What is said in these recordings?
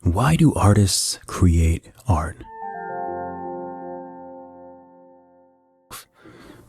Why do artists create art?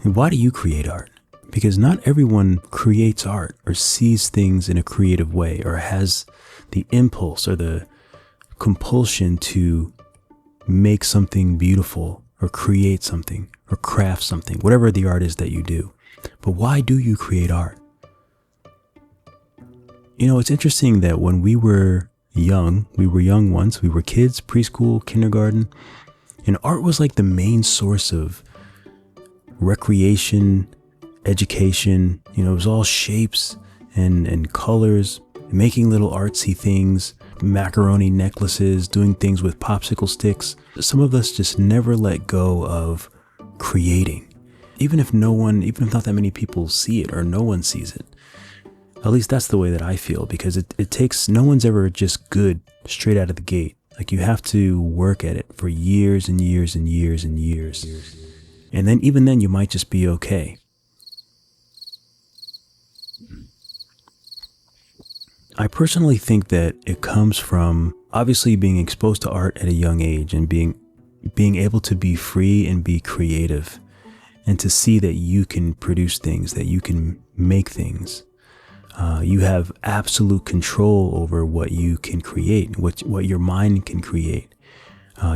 And why do you create art? Because not everyone creates art or sees things in a creative way or has the impulse or the compulsion to make something beautiful or create something or craft something, whatever the art is that you do. But why do you create art? You know, it's interesting that when we were young once, we were kids, preschool, kindergarten, and art was like the main source of recreation, education. You know, it was all shapes and colors, making little artsy things, macaroni necklaces, doing things with popsicle sticks. Some of us just never let go of creating, even if not that many people see it or no one sees it. At least that's the way that I feel, because it takes, no one's ever just good straight out of the gate. Like, you have to work at it for years and years and years and years. And then even then you might just be okay. I personally think that it comes from obviously being exposed to art at a young age and being able to be free and be creative and to see that you can produce things, that you can make things. You have absolute control over what you can create, what your mind can create.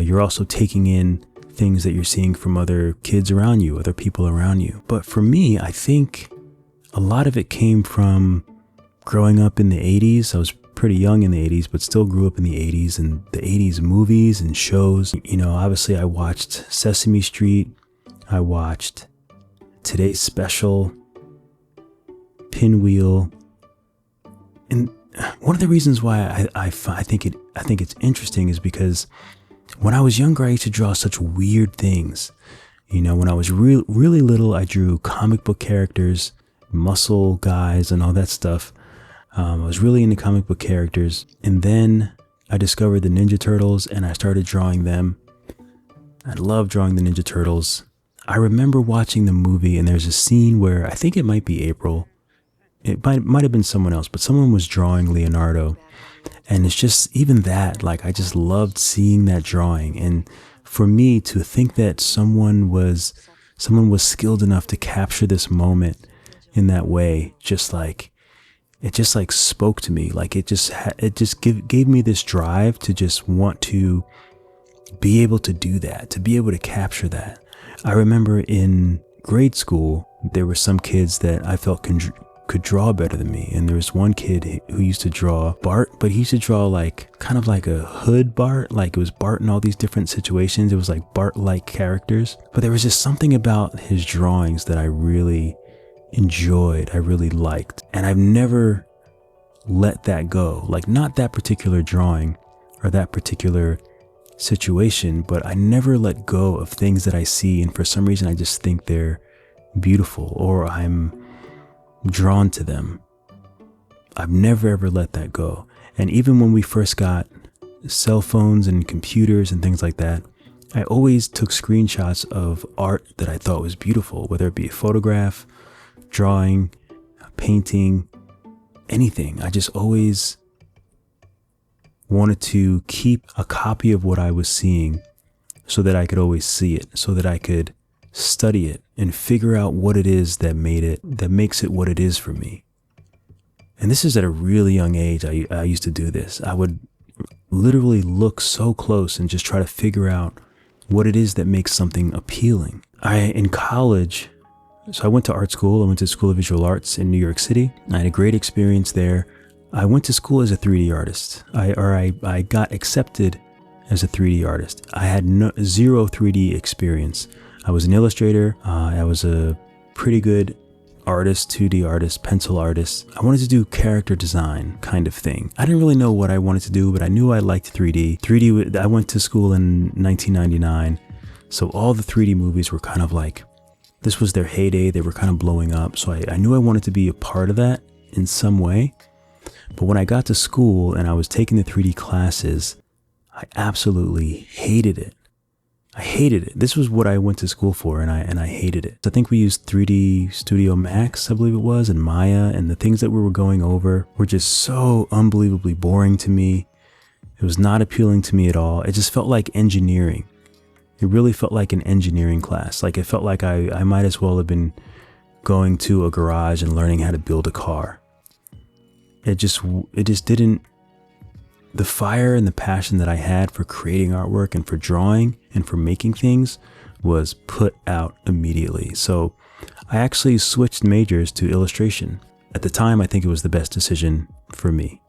You're also taking in things that you're seeing from other kids around you, other people around you. But for me, I think a lot of it came from growing up in the 80s. I was pretty young in the 80s, but still grew up in the 80s and the 80s movies and shows. You know, obviously I watched Sesame Street. I watched Today's Special, Pinwheel. And one of the reasons why I think it's interesting is because when I was younger, I used to draw such weird things. You know, when I was really little, I drew comic book characters, muscle guys, and all that stuff. I was really into comic book characters. And then I discovered the Ninja Turtles and I started drawing them. I love drawing the Ninja Turtles. I remember watching the movie, and there's a scene where I think it might be April. It might have been someone else, but someone was drawing Leonardo. And it's just, even that, like, I just loved seeing that drawing. And for me to think that someone was skilled enough to capture this moment in that way, it just spoke to me. Like, it just gave me this drive to just want to be able to do that, to be able to capture that. I remember in grade school, there were some kids that I felt could draw better than me. And there was one kid who used to draw Bart, but he used to draw like kind of like a hood Bart, like it was Bart in all these different situations. It was like Bart-like characters. But there was just something about his drawings that I really enjoyed, I really liked. And I've never let that go. Like, not that particular drawing or that particular situation, but I never let go of things that I see. And for some reason, I just think they're beautiful or I'm drawn to them. I've never ever let that go. And even when we first got cell phones and computers and things like that, I always took screenshots of art that I thought was beautiful, whether it be a photograph, drawing, painting, anything. I just always wanted to keep a copy of what I was seeing so that I could always see it, so that I could study it and figure out what it is that makes it what it is for me. And this is at a really young age. I used to do this. I would literally look so close and just try to figure out what it is that makes something appealing. In college, so I went to art school. I went to School of Visual Arts in New York City. I had a great experience there. I went to school as a 3D artist. I got accepted as a 3D artist. I had zero 3D experience. I was an illustrator. I was a pretty good artist, 2D artist, pencil artist. I wanted to do character design kind of thing. I didn't really know what I wanted to do, but I knew I liked 3D. 3D, I went to school in 1999. So all the 3D movies were kind of like, this was their heyday. They were kind of blowing up. So I knew I wanted to be a part of that in some way. But when I got to school and I was taking the 3D classes, I absolutely hated it. I hated it. This was what I went to school for, and I hated it. I think we used 3D Studio Max, I believe it was, and Maya, and the things that we were going over were just so unbelievably boring to me. It was not appealing to me at all. It just felt like engineering. It really felt like an engineering class. Like it felt like I might as well have been going to a garage and learning how to build a car. It just didn't, the fire and the passion that I had for creating artwork and for drawing and for making things was put out immediately. So I actually switched majors to illustration. At the time, I think it was the best decision for me.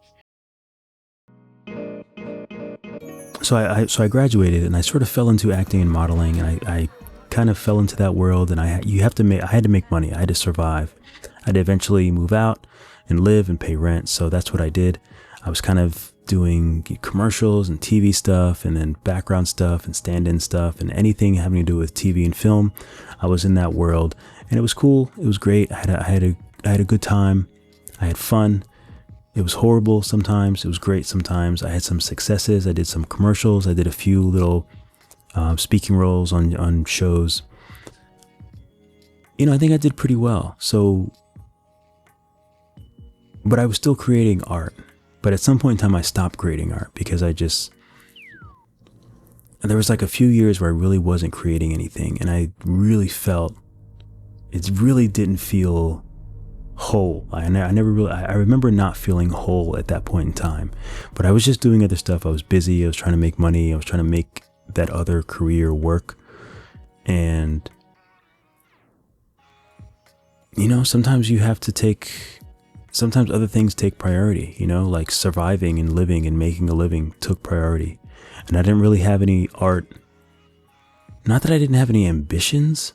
So I graduated and I sort of fell into acting and modeling, and I kind of fell into that world, and I had to make money. I had to survive. I had to eventually move out and live and pay rent. So that's what I did. I was kind of doing commercials and TV stuff, and then background stuff and stand-in stuff, and anything having to do with TV and film. I was in that world, and it was cool. It was great. I had a good time. I had fun. It was horrible sometimes. It was great sometimes. I had some successes. I did some commercials. I did a few little speaking roles on shows. I think I did pretty well. So, but I was still creating art. But at some point in time, I stopped creating art because there was like a few years where I really wasn't creating anything. And I really felt, it really didn't feel whole. I remember not feeling whole at that point in time, but I was just doing other stuff. I was busy. I was trying to make money. I was trying to make that other career work. And, sometimes other things take priority, like surviving and living and making a living took priority. And I didn't really have any art. Not that I didn't have any ambitions,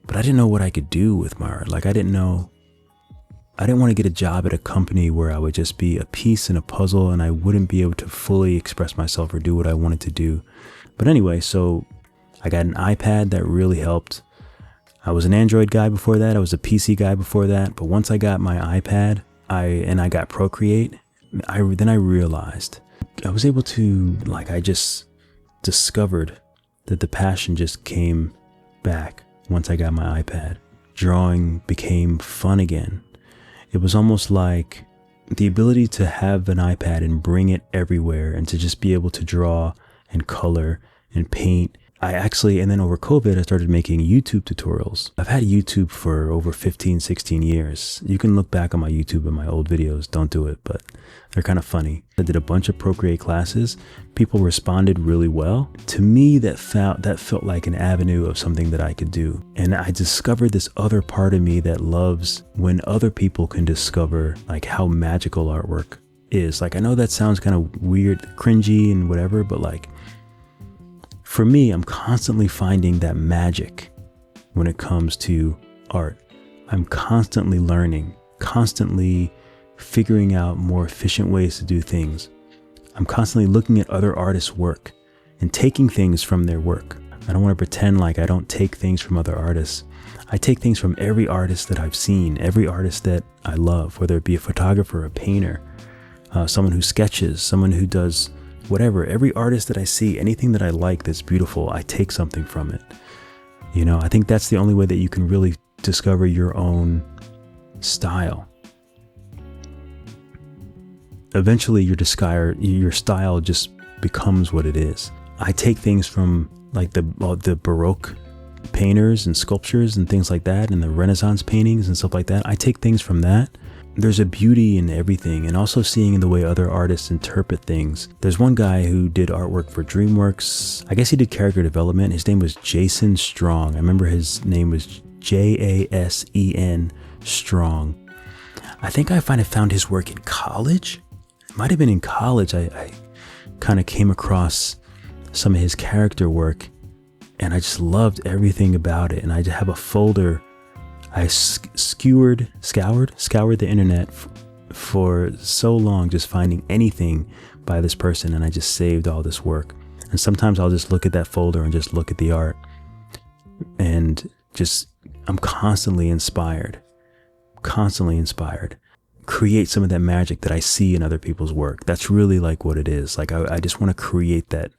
but I didn't know what I could do with my art. Like I didn't want to get a job at a company where I would just be a piece in a puzzle and I wouldn't be able to fully express myself or do what I wanted to do. But anyway, so I got an iPad that really helped. I was an Android guy before that. I was a PC guy before that. But once I got my iPad, I got Procreate, then I realized I was able to, I just discovered that the passion just came back once I got my iPad. Drawing became fun again. It was almost like the ability to have an iPad and bring it everywhere and to just be able to draw and color and paint. And then over COVID, I started making YouTube tutorials. I've had YouTube for over 15, 16 years. You can look back on my YouTube and my old videos. Don't do it, but they're kind of funny. I did a bunch of Procreate classes. People responded really well. To me, that felt like an avenue of something that I could do. And I discovered this other part of me that loves when other people can discover how magical artwork is. I know that sounds kind of weird, cringy and whatever, but for me, I'm constantly finding that magic when it comes to art. I'm constantly learning, constantly figuring out more efficient ways to do things. I'm constantly looking at other artists' work and taking things from their work. I don't want to pretend like I don't take things from other artists. I take things from every artist that I've seen, every artist that I love, whether it be a photographer, a painter, someone who sketches, someone who does whatever. Every artist that I see, anything that I like that's beautiful, I take something from it. I think that's the only way that you can really discover your own style. Eventually your style just becomes what it is. I take things from the Baroque painters and sculptures and things like that, and the Renaissance paintings and stuff like that. I take things from that. There's a beauty in everything, and also seeing the way other artists interpret things. There's one guy who did artwork for DreamWorks. I guess he did character development. His name was Jason Strong. I remember his name was Jasen Strong. I think I found his work in college. It might have been in college. I kind of came across some of his character work, and I just loved everything about it. And I have a folder. I scoured the internet for so long, just finding anything by this person, and I just saved all this work. And sometimes I'll just look at that folder and just look at the art, and I'm constantly inspired. Create some of that magic that I see in other people's work. That's really what it is. I just want to create that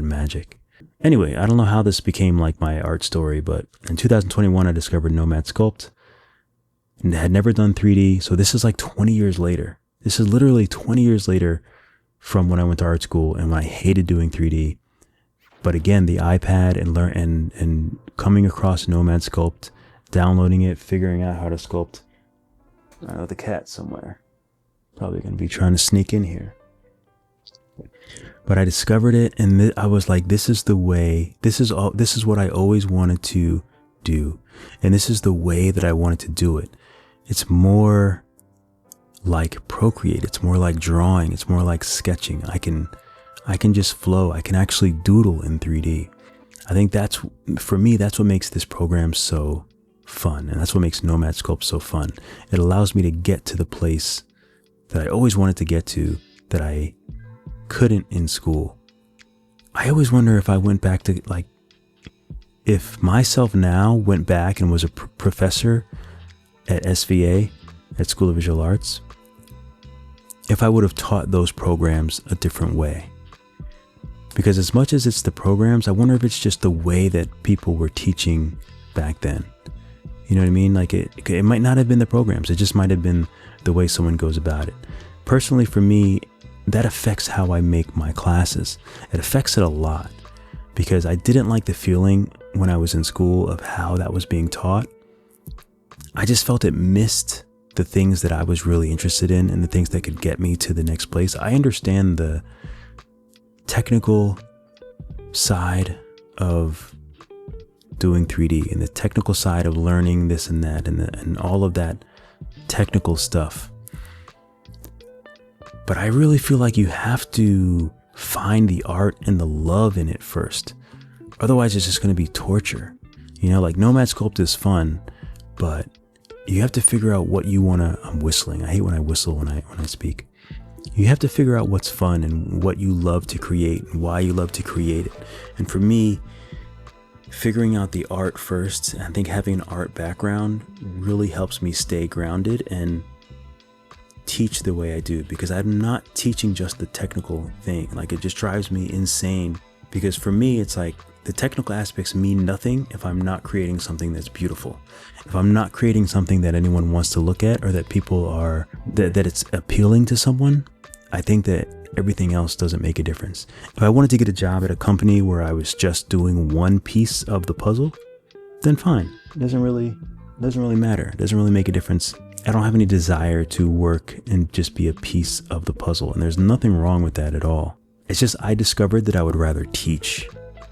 magic. Anyway, I don't know how this became my art story, but in 2021, I discovered Nomad Sculpt and had never done 3D. So this is 20 years later. This is literally 20 years later from when I went to art school and when I hated doing 3D. But again, the iPad and coming across Nomad Sculpt, downloading it, figuring out how to sculpt. I know the cat somewhere. Probably going to be trying to sneak in here. But I discovered it, and I was like, this is the way, this is what I always wanted to do. And this is the way that I wanted to do it. It's more like Procreate. It's more like drawing. It's more like sketching. I can just flow. I can actually doodle in 3D. I think for me, that's what makes this program so fun. And that's what makes Nomad Sculpt so fun. It allows me to get to the place that I always wanted to get to, that I couldn't in school. I always wonder if I went back to, like, if myself now went back and was a professor at SVA, at School of Visual Arts, if I would have taught those programs a different way. Because as much as it's the programs, I wonder if it's just the way that people were teaching back then. You know what I mean? Like it might not have been the programs. It just might have been the way someone goes about it. Personally, for me, that affects how I make my classes. It affects it a lot because I didn't like the feeling when I was in school of how that was being taught. I just felt it missed the things that I was really interested in and the things that could get me to the next place. I understand the technical side of doing 3D and the technical side of learning this and that and all of that technical stuff. But I really feel like you have to find the art and the love in it first. Otherwise, it's just going to be torture. You know, like Nomad Sculpt is fun, but you have to figure out what you want to. I'm whistling. I hate when I whistle when I speak. You have to figure out what's fun and what you love to create and why you love to create it. And for me, figuring out the art first, I think having an art background really helps me stay grounded and teach the way I do, because I'm not teaching just the technical thing. Like, it just drives me insane, because for me, it's like the technical aspects mean nothing if I'm not creating something that's beautiful. If I'm not creating something that anyone wants to look at, or that people are, that it's appealing to someone, I think that everything else doesn't make a difference. If I wanted to get a job at a company where I was just doing one piece of the puzzle, then fine. It doesn't really matter. It doesn't really make a difference. I don't have any desire to work and just be a piece of the puzzle. And there's nothing wrong with that at all. It's just I discovered that I would rather teach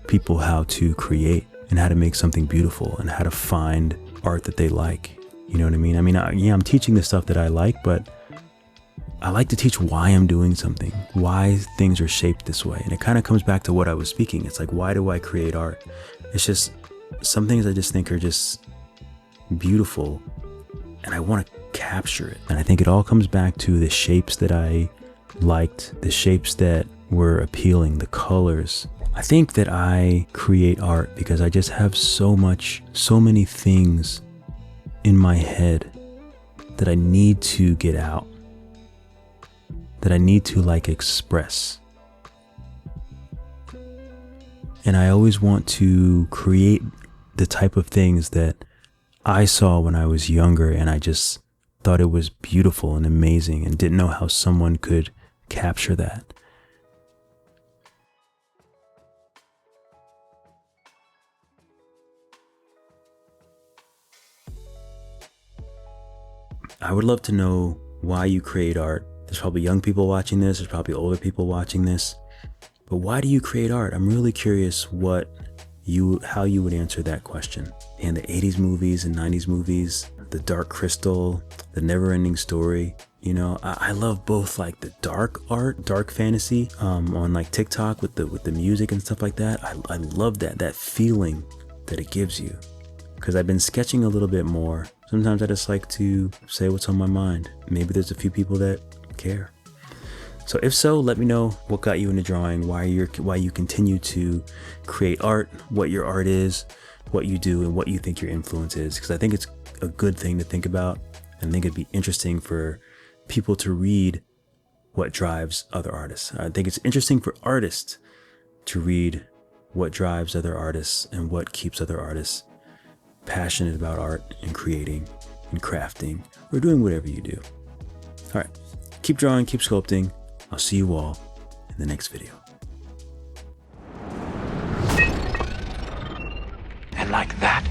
people how to create and how to make something beautiful and how to find art that they like. You know what I mean? Yeah, I'm teaching the stuff that I like, but I like to teach why I'm doing something, why things are shaped this way. And it kind of comes back to what I was speaking. It's like, why do I create art? It's just some things I just think are just beautiful and I want to capture it. And I think it all comes back to the shapes that I liked, the shapes that were appealing, the colors. I think that I create art because I just have so many things in my head that I need to get out, that I need to like express. And I always want to create the type of things that I saw when I was younger, and I just thought it was beautiful and amazing and didn't know how someone could capture that. I would love to know why you create art. There's probably young people watching this, there's probably older people watching this, but why do you create art? I'm really curious how you would answer that question. And the 80s movies and 90s movies, the Dark Crystal, the Never Ending Story, you know, I love both like the dark art, dark fantasy, on like TikTok with the music and stuff like that. I love that feeling that it gives you, because I've been sketching a little bit more. Sometimes I just like to say what's on my mind. Maybe there's a few people that care. So if so, let me know what got you into drawing, why you continue to create art, what your art is, what you do, and what you think your influence is. Because I think it's a good thing to think about. I think it'd be interesting for people to read what drives other artists. I think it's interesting for artists to read what drives other artists and what keeps other artists passionate about art and creating and crafting or doing whatever you do. All right, keep drawing, keep sculpting. I'll see you all in the next video. And like that,